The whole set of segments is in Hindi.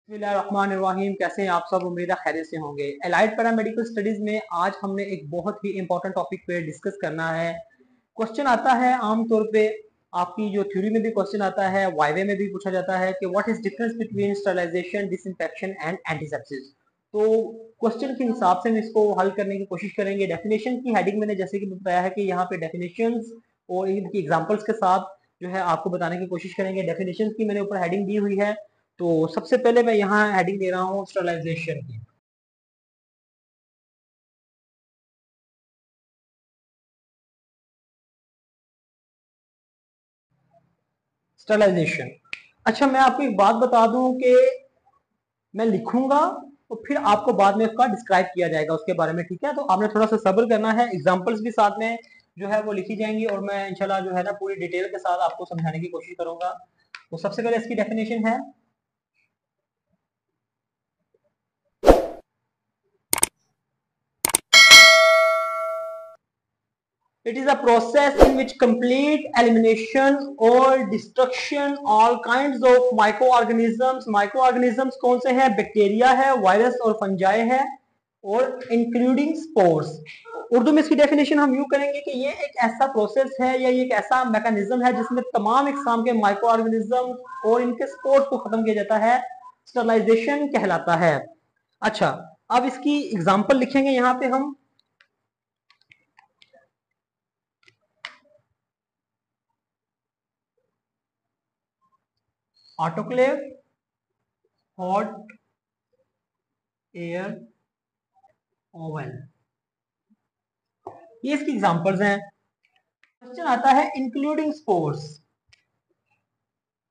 बिस्मिल्लाहिर्रहमानिर्रहीम। कैसे हैं आप सब? उम्मीद है खैरियत से होंगे। एलाइड पैरामेडिकल स्टडीज में आज हमने एक बहुत ही इंपॉर्टेंट टॉपिक पे डिस्कस करना है। क्वेश्चन आता है आमतौर पे, आपकी जो थ्योरी में भी क्वेश्चन आता है, वाइवे में भी पूछा जाता है कि what is difference between sterilization, disinfection and antisepsis. तो क्वेश्चन के हिसाब से हम इसको हल करने की कोशिश करेंगे। डेफिनेशन की हेडिंग मैंने जैसे कि बताया है कि यहाँ पे डेफिनेशंस और इनकी एग्जांपल्स के साथ जो है आपको बताने की कोशिश करेंगे। डेफिनेशन की मैंने ऊपर हेडिंग दी हुई है। तो सबसे पहले मैं यहाँ हेडिंग दे रहा हूँ स्टरलाइजेशन की। स्टरलाइजेशन। अच्छा, मैं आपको एक बात बता दूं कि मैं लिखूंगा तो फिर आपको बाद में उसका डिस्क्राइब किया जाएगा उसके बारे में, ठीक है? तो आपने थोड़ा सा सब्र करना है। एग्जांपल्स भी साथ में जो है वो लिखी जाएंगी और मैं इंशाल्लाह जो है ना पूरी डिटेल के साथ आपको समझाने की कोशिश करूंगा। तो सबसे पहले इसकी डेफिनेशन है, it is a process in which complete elimination or destruction all kinds of microorganisms। microorganisms कौन से हैं? बैक्टीरिया है, वायरस और फंजाई है, और इंक्लूडिंग स्पोर्स। उर्दू में इसकी डेफिनेशन हम यूं करेंगे कि ये एक ऐसा प्रोसेस है या ये एक ऐसा मैकेनिज्म है जिसमें तमाम इकसाम के माइक्रो ऑर्गेनिज्म और इनके स्पोर्स को खत्म किया जाता है। स्टरलाइजेशन कहलाता है। अच्छा, अब इसकी एग्जांपल लिखेंगे यहाँ पे हम। ऑटोक्लेव, हॉट एयर ओवन, ये इसकी एग्जांपल्स हैं। क्वेश्चन आता है इंक्लूडिंग स्पोर्स।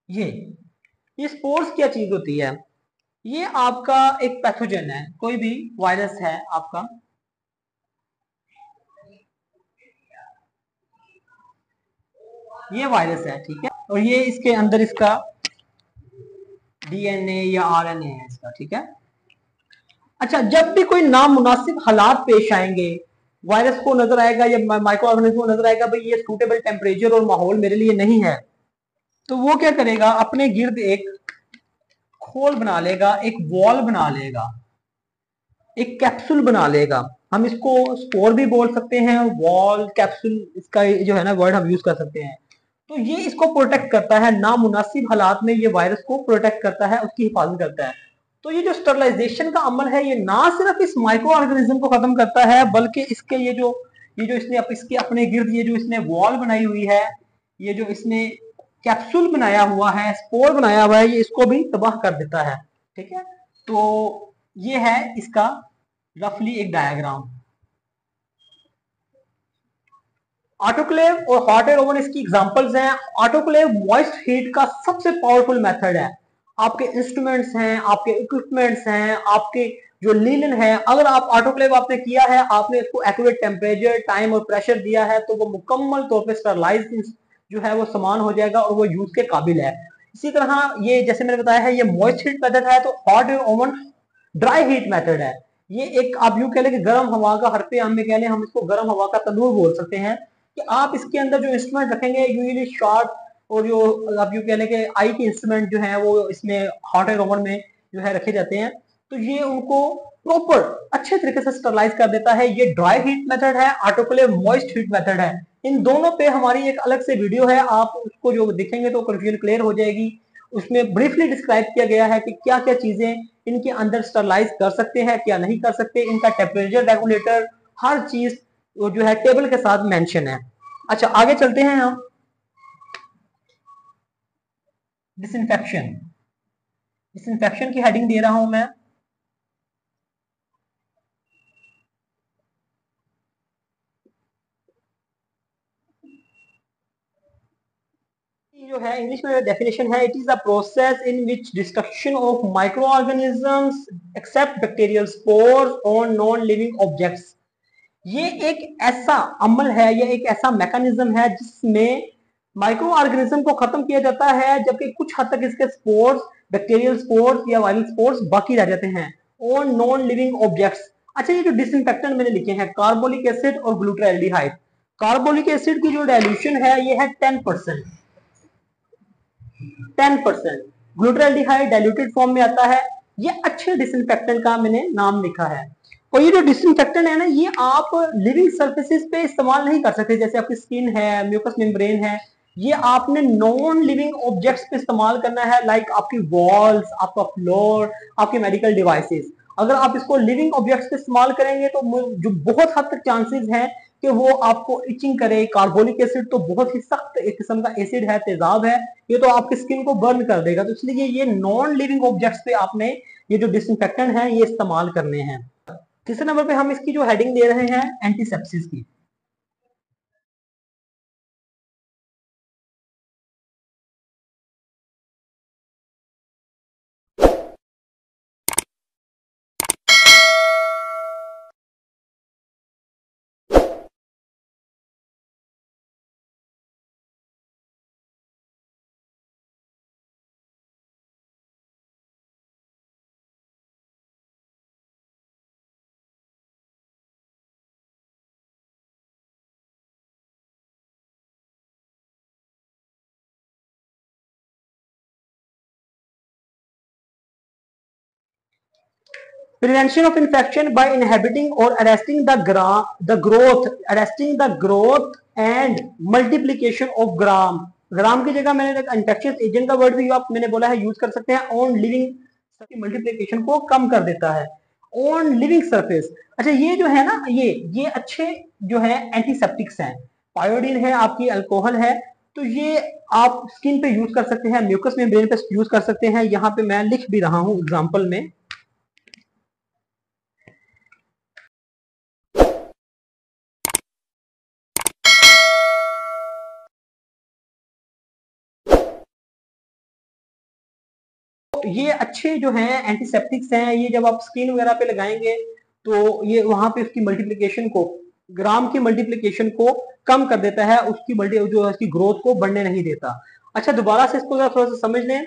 ये स्पोर्स क्या चीज होती है? ये आपका एक पैथोजन है, कोई भी वायरस है आपका, ये वायरस है, ठीक है? और ये इसके अंदर इसका डीएनए या आरएनए है इसका, ठीक है? अच्छा, जब भी कोई नामुनासिब हालात पेश आएंगे, वायरस को नजर आएगा या माइक्रो ऑर्गेनिज्म को नजर आएगा भाई ये सूटेबल टेम्परेचर और माहौल मेरे लिए नहीं है, तो वो क्या करेगा? अपने गिर्द एक खोल बना लेगा, एक वॉल बना लेगा, एक कैप्सूल बना लेगा। हम इसको स्पोर भी बोल सकते हैं, वॉल, कैप्सूल, इसका जो है ना वर्ड हम यूज कर सकते हैं। तो ये इसको प्रोटेक्ट करता है, नामुनासिब हालात में ये वायरस को प्रोटेक्ट करता है, उसकी हिफाजत करता है। तो ये जो स्टरलाइजेशन का अमल है ये ना सिर्फ इस माइक्रो ऑर्गेनिज्म को खत्म करता है बल्कि इसके ये जो इसने इसके अपने गिर्द ये जो इसने वॉल बनाई हुई है, ये जो इसने कैप्सूल बनाया हुआ है, स्पोर बनाया हुआ है, ये इसको भी तबाह कर देता है, ठीक है? तो ये है इसका रफली एक डायग्राम। ऑटोक्लेव और हॉट एयर ओवन इसकी एग्जांपल्स हैं। ऑटोक्लेव मॉइस्ट हीट का सबसे पावरफुल मेथड है। आपके इंस्ट्रूमेंट्स हैं, आपके इक्विपमेंट्स हैं, आपके जो लिनन है, अगर आप ऑटोक्लेव आपने किया है, आपने इसको एक्यूरेट टेम्परेचर, टाइम और प्रेशर दिया है, तो वो मुकम्मल तौर पे स्टरलाइज जो है वो सामान हो जाएगा और वो यूज के काबिल है। इसी तरह ये जैसे मैंने बताया है ये मॉइस्ट हीट मेथड है, तो hot air oven dry heat method है। ये एक आप यूं कह लें कि गर्म हवा का, हर पे हम में कह लें, हम इसको गर्म हवा का तंदूर बोल सकते हैं। कि आप इसके अंदर जो इंस्ट्रूमेंट रखेंगे यूजली शार्प, और जो आप यूं कह लें कि आई के इंस्ट्रूमेंट जो है वो इसमें हॉट एयर ओवन में जो है रखे जाते हैं, तो ये उनको प्रॉपर अच्छे तरीके से स्टरलाइज कर देता है। ये ड्राई हीट मेथड है, ऑटोक्लेव मॉइस्ट हीट मेथड है। इन दोनों पे हमारी एक अलग से वीडियो है, आप उसको जो देखेंगे तो कंफ्यूजन क्लियर हो जाएगी। उसमें ब्रीफली डिस्क्राइब किया गया है कि क्या क्या चीजें इनके अंदर स्टरलाइज कर सकते हैं, क्या नहीं कर सकते, इनका टेम्परेचर रेगुलेटर, हर चीज वो जो है टेबल के साथ मेंशन है। अच्छा, आगे चलते हैं हम। डिसइंफेक्शन। डिसइंफेक्शन की हेडिंग दे रहा हूं मैं। जो है इंग्लिश में डेफिनेशन है, it is a process in which destruction of micro organisms except bacterial spores on non living objects. ये एक ऐसा अमल है या एक ऐसा मैकेनिज्म है जिसमें माइक्रो ऑर्गेनिज्म को खत्म किया जाता है, जबकि कुछ हद तक इसके स्पोर्स, बैक्टीरियल स्पोर्स या वायरल स्पोर्स बाकी रह जाते हैं ऑन नॉन लिविंग ऑब्जेक्ट्स। अच्छा, ये जो डिसइंफेक्टेंट मैंने लिखे हैं, कार्बोलिक एसिड और ग्लूटाल्डिहाइड। कार्बोलिक एसिड की जो डाइल्यूशन है ये है 10%। 10%। ग्लूटाल्डिहाइड डाइल्यूटेड फॉर्म में आता है, ये अच्छे डिसइंफेक्टेंट का मैंने नाम लिखा है। और ये जो डिसइंफेक्टेंट है ना, ये आप लिविंग सर्फेसिस पे इस्तेमाल नहीं कर सकते, जैसे आपकी स्किन है, म्यूकस मेम्ब्रेन है। ये आपने नॉन लिविंग ऑब्जेक्ट्स पे इस्तेमाल करना है, लाइक आपकी वॉल्स, आपका फ्लोर, आपके मेडिकल डिवाइसेस। अगर आप इसको लिविंग ऑब्जेक्ट्स पे इस्तेमाल करेंगे तो जो बहुत हद तक चांसेस हैं कि वो आपको इचिंग करे। कार्बोलिक एसिड तो बहुत ही सख्त एक किस्म का एसिड है, तेजाब है, ये तो आपकी स्किन को बर्न कर देगा। तो इसलिए ये नॉन लिविंग ऑब्जेक्ट्स पे आपने ये जो डिसइंफेक्टेंट है ये इस्तेमाल करने हैं। तीसरे नंबर पे हम इसकी जो हेडिंग दे रहे हैं एंटीसेप्सिस की। Prevention of infection by inhibiting or arresting the growth and multiplication of gram। ग्राम की जगह मैंने इंफेक्शियस एजेंट का वर्ड भी आप मैंने बोला है यूज कर सकते हैं। ऑन लिविंग मल्टीप्लिकेशन को कम कर देता है। ऑन लिविंग सरफेस, अच्छा ये जो है ना, ये अच्छे जो है एंटीसेप्टिक्स हैं। पायोडीन है, आपकी अल्कोहल है, तो ये आप स्किन पे यूज कर सकते हैं, म्यूकस मेम्ब्रेन पे यूज कर सकते हैं। यहाँ पे मैं लिख भी रहा हूं एग्जांपल में। ये अच्छे जो हैं एंटीसेप्टिक्स हैं, ये जब आप स्किन वगैरह पे लगाएंगे तो ये वहां पे उसकी मल्टीप्लिकेशन को, ग्राम की मल्टीप्लिकेशन को कम कर देता है, उसकी मल्टी जो उसकी ग्रोथ को बढ़ने नहीं देता। अच्छा दोबारा से इसको थोड़ा सा समझ लें।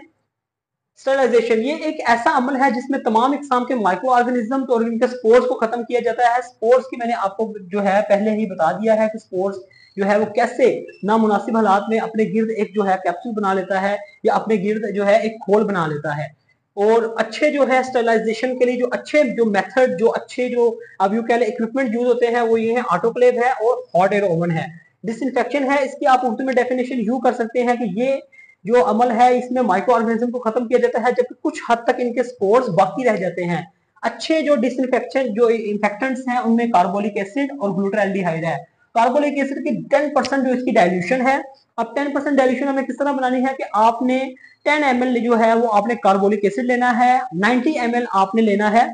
स्टरलाइजेशन ये एक ऐसा अमल है जिसमें तमाम इकसाम के माइक्रो ऑर्गेनिज्म और इनके स्पोर्स को खत्म किया जाता है। स्पोर्स की मैंने आपको जो है पहले ही बता दिया है कि स्पोर्स जो है वो कैसे नामुनासिब हालात में अपने गिर्द एक जो है कैप्सूल बना लेता है, या अपने गिर्द जो है एक खोल बना लेता है। और अच्छे जो है स्टरलाइजेशन के लिए जो अच्छे जो मेथड, जो अच्छे जो अब यू कह इक्विपमेंट यूज होते हैं वो ये है, ऑटोक्लेव है और हॉट एयर ओवन है। डिसइंफेक्शन है, इसकी आप उर्दू में डेफिनेशन यू कर सकते हैं कि ये जो अमल है इसमें माइक्रो ऑर्गेनिज्म को खत्म किया जाता है, जबकि कुछ हद तक इनके स्पोर्स बाकी रह जाते हैं। अच्छे जो डिसइंफेक्शन जो इन्फेक्टेंट्स हैं उनमें कार्बोलिक एसिड और ग्लूटाल्डिहाइड है। कार्बोलिक एसिड की 10% जो इसकी डाइल्यूशन है। अब 10% डाइल्यूशन हमें किस तरह बनानी है कि आपने 10 ml जो है वो आपने कार्बोलिक एसिड लेना है, 90 ml आपने लेना है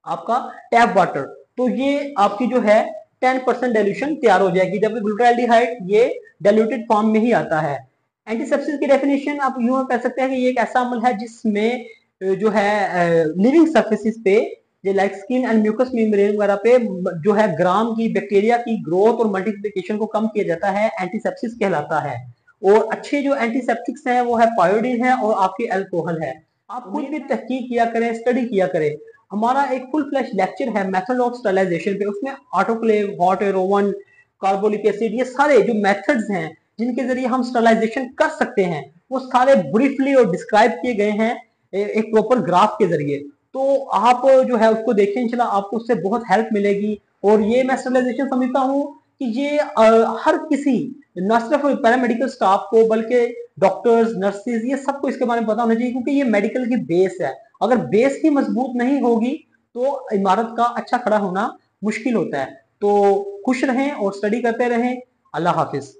आपका टैप वाटर। तो ये आपकी जो है 10% डाइल्यूशन तैयार हो जाएगी, जबकि ग्लूटाल्डिहाइड ये डाइल्यूटेड फॉर्म में ही आता है। एंटीसेप्सिस की डेफिनेशन आप यूं कह सकते हैं कि ये एक ऐसा अमल है जिसमें जो है लिविंग सरफेसिस पे, जो like skin and mucus membrane वगैरह पे जो है ग्राम की बैक्टीरिया की ग्रोथ और मल्टीप्लिकेशन को कम किया जाता है, एंटीसेप्सिस कहलाता है। और अच्छे जो एंटीसेप्टिक्स हैं वो है पायोडीन है और आपकी अल्कोहल है। आप खुद भी तहकीक किया करें, स्टडी किया करें। हमारा एक फुल फ्लैश लेक्चर है मेथड ऑफ स्टरलाइजेशन पे, उसमें autoclave, hot air oven, carbolic acid, ये सारे जो मेथड्स हैं जिनके जरिए हम स्टरलाइजेशन कर सकते हैं वो सारे ब्रीफली और डिस्क्राइब किए गए हैं एक प्रॉपर ग्राफ के जरिए। तो आप जो है उसको देखें, इंशाल्लाह आपको उससे बहुत हेल्प मिलेगी। और ये मैं स्टरलाइजेशन समझता हूँ कि ये हर किसी, न सिर्फ पैरामेडिकल स्टाफ को बल्कि डॉक्टर्स, नर्सेज, ये सबको इसके बारे में पता होना चाहिए, क्योंकि ये मेडिकल की बेस है। अगर बेस ही मजबूत नहीं होगी तो इमारत का अच्छा खड़ा होना मुश्किल होता है। तो खुश रहें और स्टडी करते रहें। अल्लाह हाफिज।